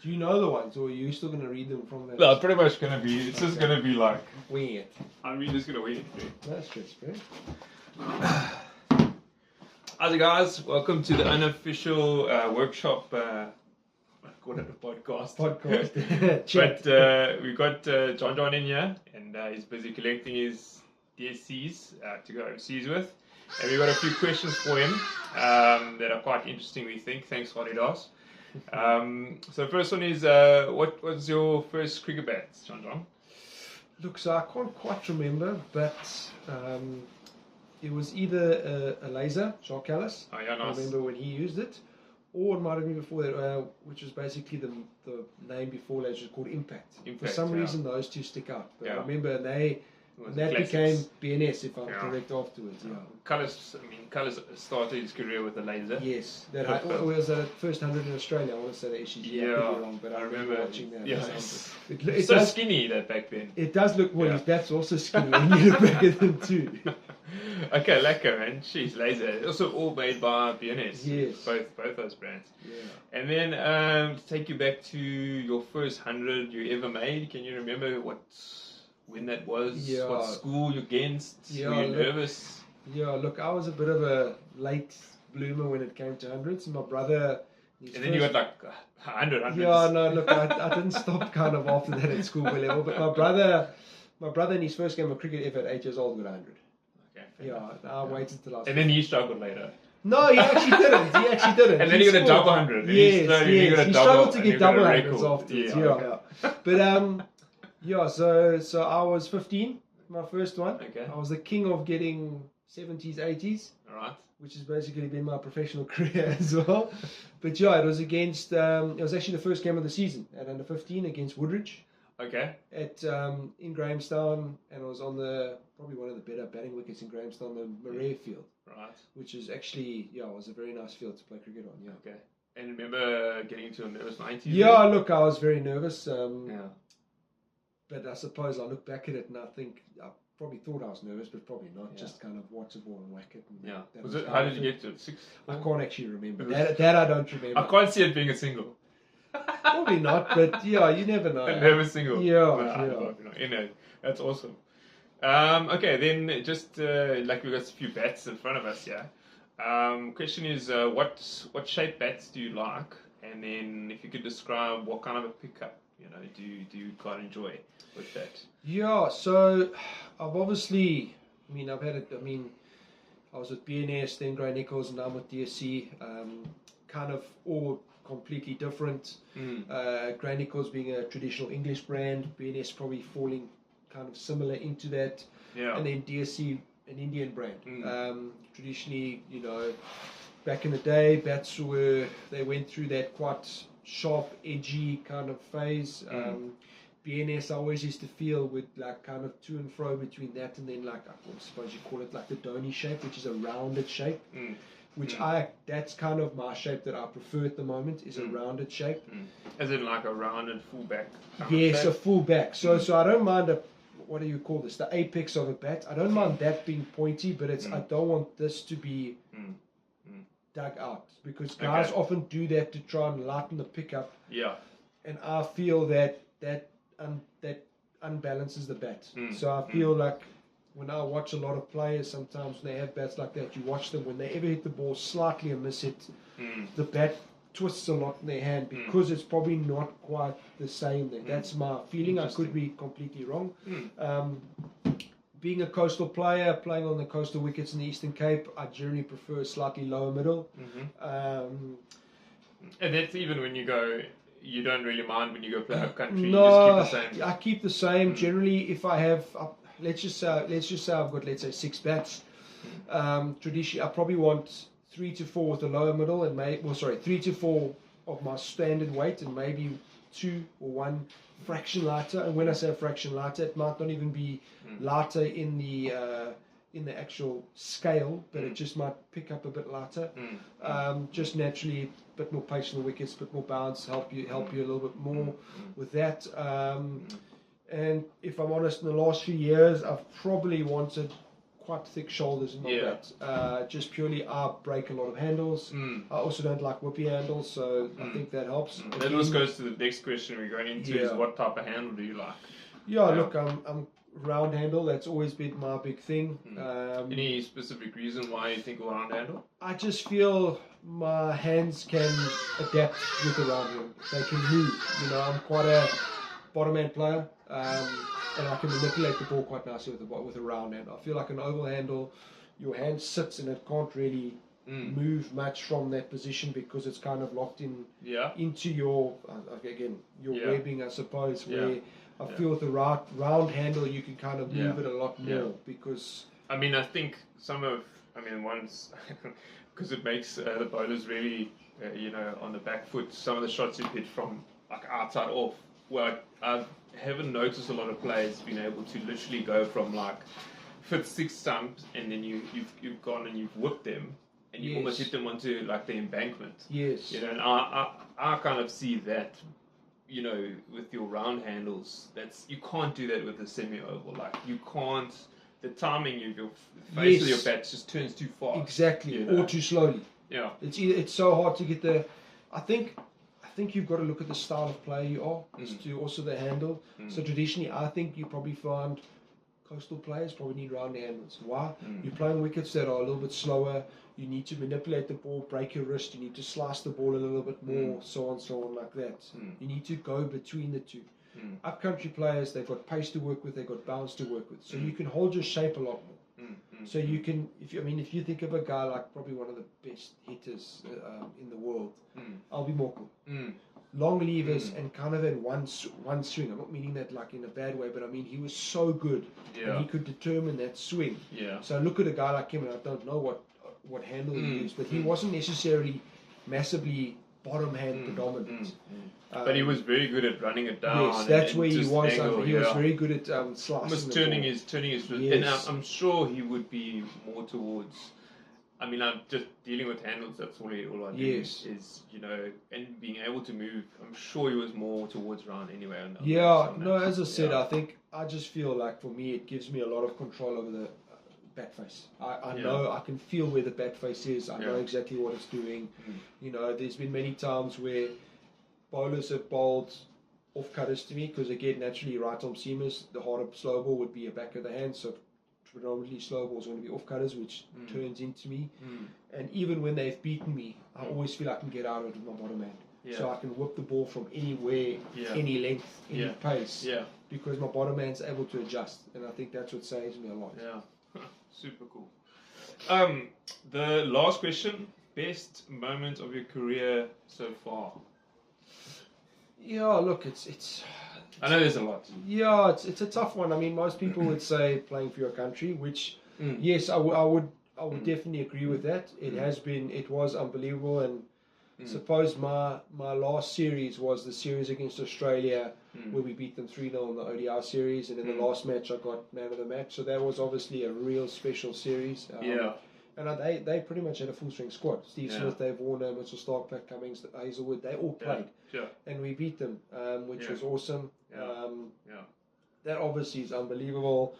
Do you know the ones, or are you still going to read them from that? No, pretty much going to be, it's just going to be like... Wing it. I'm just going to wing it. That's just fair. How's it, guys? Welcome to the unofficial workshop, I call it a podcast. But we've got Jon-Jon in here, and he's busy collecting his DSCs to go overseas with. And we've got a few questions for him that are quite interesting, we think. Thanks, Holidas. So the first one is, what was your first cricket bat, Jon-Jon? Look, so I can't quite remember, but it was either a laser, Shark Callis. Oh, yeah, nice. I remember when he used it, or it might have been before that, which was basically the name before that, which was called Impact. For some reason, those two stick out. But I remember that became BNS, if I'm correct, afterwards. Yeah. Callis started his career with a laser. Yes, it was the first 100 in Australia. I want to say the SCG. I could be wrong, but I remember watching that. Yeah, it's so skinny that back then. It does look, well, that's also skinny when you look back at them too. Okay, lekker, man. Jeez, laser. Also all made by BNS. Yes. Both those brands. Yeah. And then to take you back to your first 100 you ever made, can you remember when that was? Yeah. What school you against? Yeah, Were you nervous? Yeah, look, I was a bit of a late bloomer when it came to hundreds. My brother... And then you got like 100. Yeah, no, look, I didn't stop kind of after that at school level. But my brother in his first game of cricket ever at 8 years old got 100. Okay. Yeah, I waited till I was... And then he struggled later. No, he actually didn't. And then he got a double 100. Yes. He struggled to get double 100s afterwards. Yeah. But yeah, so I was 15, my first one. Okay. I was the king of getting 70s, 80s. Alright. Which has basically been my professional career as well. But yeah, it was against, it was actually the first game of the season at under 15 against Woodridge. Okay. In Grahamstown, and it was on probably one of the better batting wickets in Grahamstown, the Murray field. Right. Which is actually, it was a very nice field to play cricket on, yeah. Okay. And remember getting into a nervous 90s? Yeah, look, I was very nervous. Yeah. But I suppose I look back at it and I think I probably thought I was nervous, but probably not. Yeah. Just kind of watch the ball and whack it. And how did you get to it? 6? I can't actually remember. That I don't remember. I can't see it being a single. Probably not, but yeah, you never know. Never single. Yeah. That's awesome. Okay, then just like we've got a few bats in front of us here. Question is, what shape bats do you like? And then if you could describe what kind of a pickup do you quite enjoy with that? Yeah, so I've obviously, I've had it. I was with BNS, then Grey Nichols, and now I'm with DSC. Kind of all completely different. Grey Nichols being a traditional English brand, BNS probably falling kind of similar into that. Yeah. And then DSC, an Indian brand. Traditionally, back in the day, bats they went through that quite sharp, edgy kind of phase. BNS I always used to feel with like kind of to and fro between that and then like, I suppose you call it like the Dhoni shape, which is a rounded shape. Which that's kind of my shape that I prefer at the moment, is a rounded shape. As in like a rounded fullback? Yes, a fullback. So I don't mind what do you call this? The apex of a bat. I don't mind that being pointy, but I don't want this to be dug out, because guys often do that to try and lighten the pickup. Yeah. And I feel that unbalances the bat. So I feel like when I watch a lot of players, sometimes when they have bats like that, you watch them, when they ever hit the ball slightly and miss it, the bat twists a lot in their hand, because it's probably not quite the same. That's my feeling. I could be completely wrong. Being a coastal player, playing on the coastal wickets in the Eastern Cape, I generally prefer slightly lower middle. And that's even when you go, you don't really mind when you go play up country. No, you just keep the same. I keep the same. Generally, if I have, let's just say I've got, let's say, 6 bats. Traditionally, I probably want 3 to 4 with the lower middle, and 3 to 4 of my standard weight, and maybe 2 or 1 fraction lighter. And when I say a fraction lighter, it might not even be lighter in the actual scale, but it just might pick up a bit lighter. Just naturally, a bit more pace on the wickets, a bit more bounce, help you a little bit more with that. And if I'm honest, in the last few years, I've probably wanted quite thick shoulders in my bat. Just purely, I break a lot of handles. I also don't like whippy handles, so I think that helps. That also goes to the next question we're going into is what type of handle do you like? Look, I'm round handle. That's always been my big thing. Any specific reason why you think a round handle? I just feel my hands can adapt with the round handle. They can move. I'm quite a bottom hand player, and I can manipulate the ball quite nicely with a round handle. I feel like an oval handle, your hand sits and it can't really move much from that position because it's kind of locked in into your webbing, I suppose. Where I feel with the round handle, you can kind of move it a lot more because. I think once because it makes the bowlers really, on the back foot. Some of the shots you hit from like outside off. Well, I haven't noticed a lot of players being able to literally go from like 5th, 6th stumps, and then you've gone and you've whipped them, and you almost hit them onto like the embankment. Yes. And I kind of see that. With your round handles, you can't do that with a semi-oval. Like you can't. The timing of your face of your bat just turns too fast. Exactly, or too slowly. Yeah. It's so hard to get the. I think you've got to look at the style of player you are, as to also the handle. So traditionally, I think you probably find coastal players probably need round handles. Why? You're playing wickets that are a little bit slower. You need to manipulate the ball, break your wrist. You need to slice the ball a little bit more, so on like that. You need to go between the two. Upcountry players, they've got pace to work with, they've got bounce to work with. So you can hold your shape a lot more. So you can, if you think of a guy like probably one of the best hitters in the world, Albie Morkel. Long levers and kind of in one swing. I'm not meaning that like in a bad way, but I mean he was so good and he could determine that swing. So I look at a guy like him and I don't know what handle he used, but he wasn't necessarily massively bottom hand predominant. But he was very good at running it down. Yes, that's where he was. He was very good at slicing. Almost turning his and I'm sure he would be more towards. I'm just dealing with handles. That's all I do. Is and being able to move. I'm sure he was more towards round anyway. As I said, I think I just feel like for me it gives me a lot of control over the bat face. I know I can feel where the bat face is. I know exactly what it's doing. There's been many times where bowlers have bowled off cutters to me because again naturally right arm seamers, the harder slow ball would be a back of the hand, so predominantly slow balls are going to be off cutters, which turns into me. And even when they've beaten me, I always feel I can get out of it with my bottom hand. So I can whip the ball from anywhere, any length, any pace, because my bottom hand's able to adjust, and I think that's what saves me a lot. Super cool. The last question: best moment of your career so far? Look, it's. I know there's a lot. It's a tough one. Most people would say playing for your country, which yes, I would definitely agree with that. It was unbelievable, and suppose my last series was the series against Australia where we beat them 3-0 in the ODI series, and in the last match I got man of the match. So that was obviously a real special series. And they pretty much had a full strength squad. Steve Smith, Dave Warner, Mitchell Stark, Pat Cummings, Hazelwood, they all played. And we beat them, which was awesome. That obviously is unbelievable.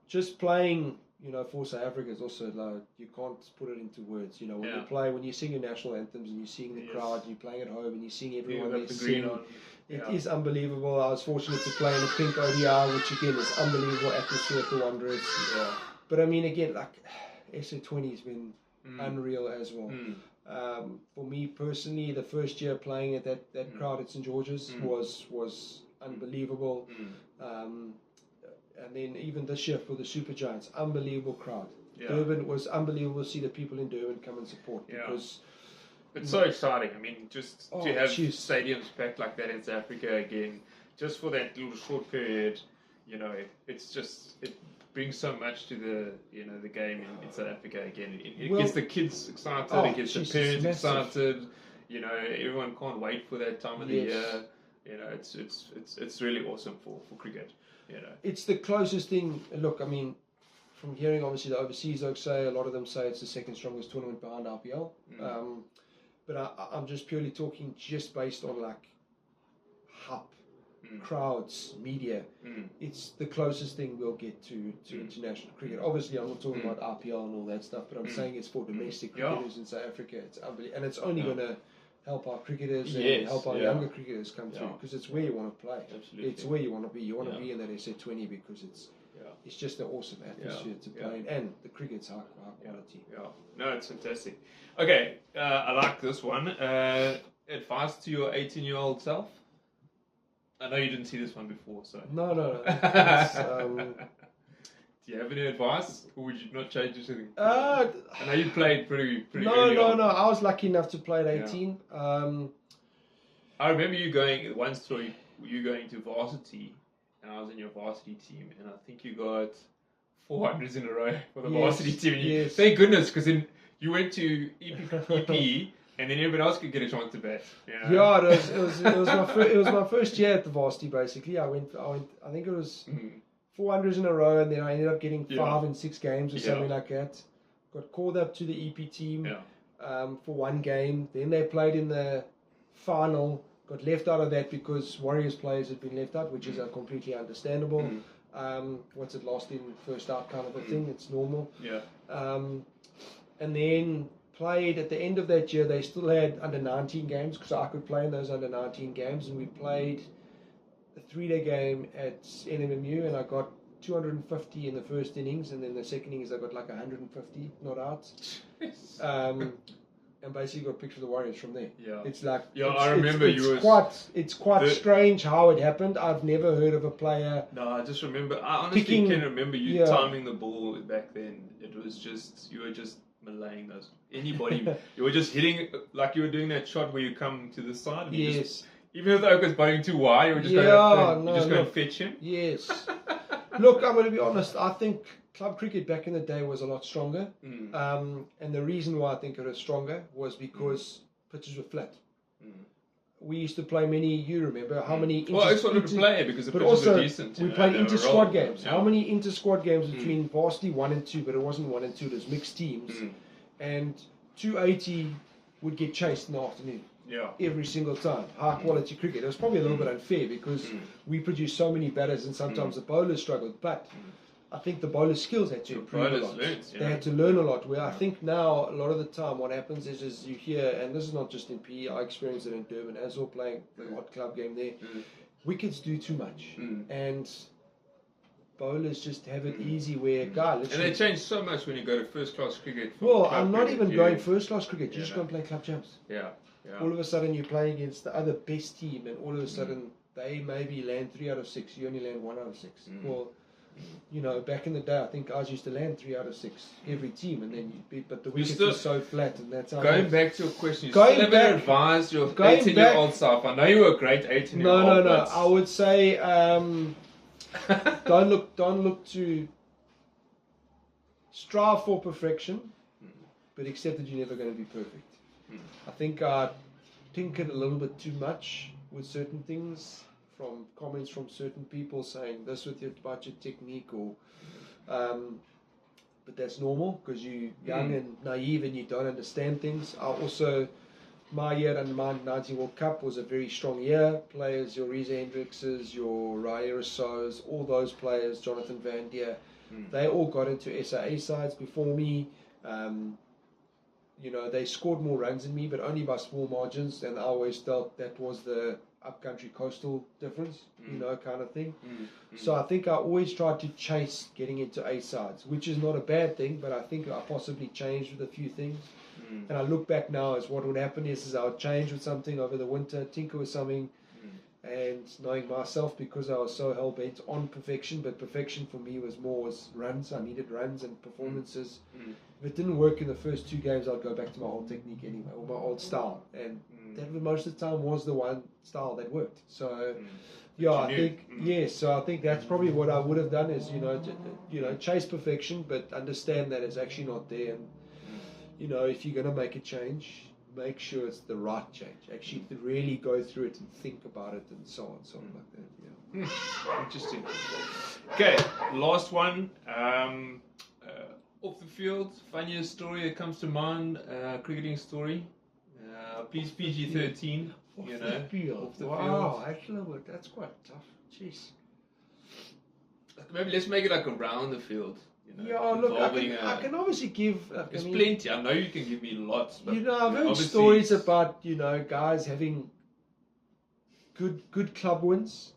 Just playing, for South Africa is also like, you can't put it into words. When you sing your national anthems and you're seeing the crowd, you're playing at home and you're seeing everyone there sing. It is unbelievable. I was fortunate to play in a pink ODI, which again is unbelievable atmosphere at the Wanderers. But again, like SA20 has been unreal as well. For me personally, the first year playing at that crowd at St George's was unbelievable. And then even this year for the Super Giants, unbelievable crowd. Durban was unbelievable to see the people in Durban come and support because it's so exciting. Just to have stadiums packed like that in South Africa again, just for that little short period, it brings so much to the game in South Africa again. It gets the kids excited, it gets the parents excited. Everyone can't wait for that time of the year. It's really awesome for cricket. It's the closest thing. Look, from hearing obviously the overseas folks say, a lot of them say it's the second strongest tournament behind RPL. But I'm just purely talking just based on like hype crowds, media. It's the closest thing we'll get to international cricket. Obviously, I'm not talking about RPL and all that stuff, but I'm saying it's for domestic cricketers in South Africa. It's unbelievable, and it's only going to help our cricketers and help our younger cricketers come through, because it's where you want to play. Absolutely. It's where you want to be. You want to be in that SA20 because it's just an awesome atmosphere to play in, and the cricket's high quality. No, it's fantastic. Okay, I like this one. Advice to your 18-year-old self? I know you didn't see this one before, so... No. Do you have any advice, or would you not change anything? I know you played pretty early on. No. I was lucky enough to play at 18. I remember you going, one story, you going to varsity, and I was in your varsity team, and I think you got 400s in a row for the varsity team. Thank goodness, because then you went to EP and then everybody else could get a chance to bat. Yeah, it was my first year at the varsity. Basically, I went. I think it was 400s in a row, and then I ended up getting 5 in 6 games or something like that. Got called up to the EP team for 1 game. Then they played in the final. Got left out of that because Warriors players had been left out, which is completely understandable. Lost in, first out kind of a thing. It's normal. And then played at the end of that year. They still had under 19 games, because I could play in those under 19 games, and we played a 3-day game at NMMU, and I got 250 in the first innings, and then the second innings I got like 150 not out. And basically got picked for the Warriors from there. It's like I remember it's quite strange how it happened. I've never heard of a player. No, I just remember. I honestly can remember you timing the ball back then. It was just, you were just malaying those. Anybody, you were just hitting, like you were doing that shot where you come to the side. And even if the oak was bowling too wide, you were just going to fetch him. Yes. Look, I'm going to be honest. I think club cricket back in the day was a lot stronger. And the reason why I think it was stronger was because pitches were flat. We used to play many, you remember, how many... Well, I just wanted to play because the pitches were decent. We played inter-squad games. How many inter-squad games between varsity 1 and 2, but it wasn't 1 and 2, it was mixed teams. And 280 would get chased in the afternoon. Every single time. High quality cricket. It was probably a little bit unfair because we produced so many batters and sometimes the bowlers struggled. But I think the bowler skills had to improve a lot. They had to learn a lot. Where I think now, a lot of the time, what happens is you hear, and this is not just in PE, I experienced it in Durban as well, playing the hot club game there. Wickets do too much. And bowlers just have it easy where a guy literally... And they change so much when you go to first class cricket. Well, I'm not even going first class cricket. You just go and play club champs. Yeah. All of a sudden you're playing against the other best team, and all of a sudden they maybe land 3 out of 6. You only land 1 out of 6. Well, you know, back in the day, I think guys used to land 3 out of 6 every team, and then but the wickets were so flat, and that's how. Going back to your question, you still haven't advised your 18-year-old self. I know you were a great 18-year-old. No. I would say don't look to strive for perfection, but accept that you're never going to be perfect. I think I tinkered a little bit too much with certain things, from comments from certain people saying this with your budget technique, or but that's normal because you're young and naive and you don't understand things. I also, my year under '19 World Cup was a very strong year. Players, your Reza Hendrickses, your Raya Rousseaus, all those players, Jonathan Van Dier, they all got into SAA sides before me. You know, they scored more runs than me, but only by small margins, and I always felt that was the upcountry coastal difference, you know, kind of thing. So I think I always tried to chase getting into A sides, which is not a bad thing, but I think I possibly changed with a few things. And I look back now as what would happen is I would change with something over the winter, tinker with something, and knowing myself, because I was so hell-bent on perfection, but perfection for me was runs. I needed runs and performances. If it didn't work in the first 2 games, I'd go back to my old technique anyway, or my old style, and that most of the time was the one style that worked. So so I think that's probably what I would have done is, you know, chase perfection, but understand that it's actually not there. And you know, if you're going to make a change, make sure it's the right change. Actually, really go through it and think about it, and so on, like that. Interesting. Okay, last one. Off the field, funniest story that comes to mind, cricketing story. Please PG-13. you know, off the field. Actually, that's quite tough. Jeez. Maybe let's make it like around the field. You know, look, I can obviously give. There's plenty. I know you can give me lots. But, I've heard stories about guys having good club wins.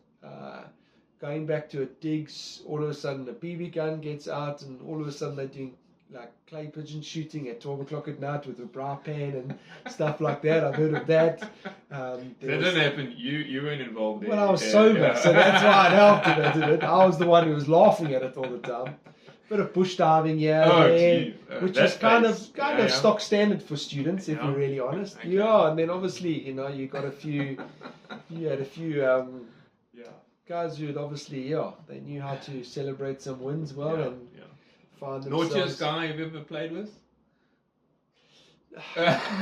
Going back to a digs, all of a sudden a BB gun gets out, and all of a sudden they're doing like clay pigeon shooting at 12 o'clock at night with a bra pan and stuff like that. I've heard of that. That didn't happen. You weren't involved there. Well, I was sober, so that's why it helped a bit, didn't it? I was the one who was laughing at it all the time. Bit of bush diving which is kind of stock standard for students, if you're really honest. Okay. Yeah, and then obviously, you had a few guys who had obviously, they knew how to celebrate some wins well and find themselves. Naughtiest guy you've ever played with?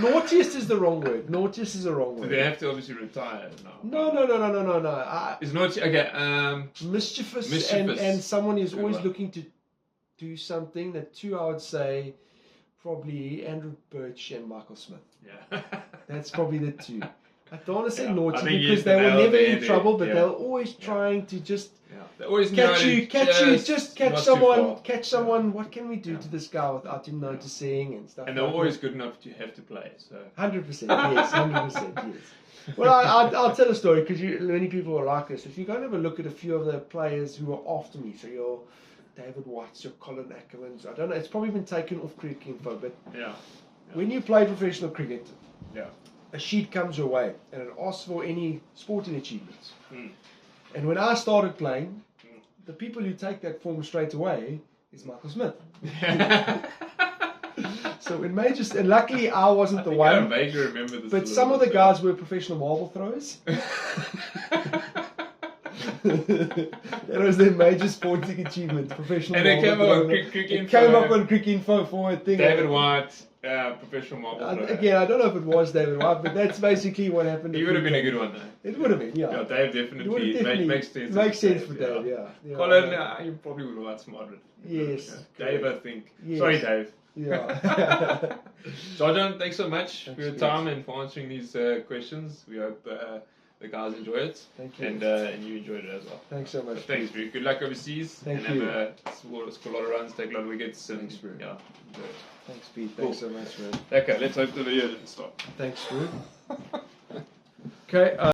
Naughtiest is the wrong word. Naughtiest is the wrong word. Do they have to obviously retire now? No. Is naughty, okay, mischievous. And someone who's always looking to do something. The two I would say probably Andrew Birch and Michael Smith. Yeah. That's probably the two. I don't want to say naughty because they were never in trouble, but they're always trying to just catch someone. What can we do to this guy without him noticing and stuff? And they're always good enough to have to play. So 100%, yes, 100%, yes. Well, I'll tell a story because many people are like this. If you go and have a look at a few of the players who are after me, so your David White's, your Colin Ackermans, I don't know, it's probably been taken off cricket info, but when you play professional cricket, a sheet comes your way and it asks for any sporting achievements. And when I started playing, the people who take that form straight away is Michael Smith. So in majors, and luckily I wasn't the one. I vaguely remember this. But some of the guys were professional marble throwers. That was their major sporting achievement, professional. And it came up on Cricket Info. It came up on Cricket Info forward thing. David White, professional marble thrower. Again, I don't know if it was David White, but that's basically what happened. He would have been a good one, though. It would have been, yeah. Dave definitely makes sense. Makes sense for Dave, yeah. Colin, you probably would have outsmarted it. Yes. Dave, I think. Yes. Sorry, Dave. Yeah. Jon-Jon, thanks so much for your time and for answering these questions. We hope the guys enjoy it. Thank you. And you enjoyed it as well. Thanks so much. So thanks, Drew. Good luck overseas. Thank you. Score a lot of runs, take a lot of wickets. Thanks, Drew. Yeah. Thanks, Pete. Thanks so much, man. Okay, let's hope the video didn't stop. Thanks, Drew. Okay.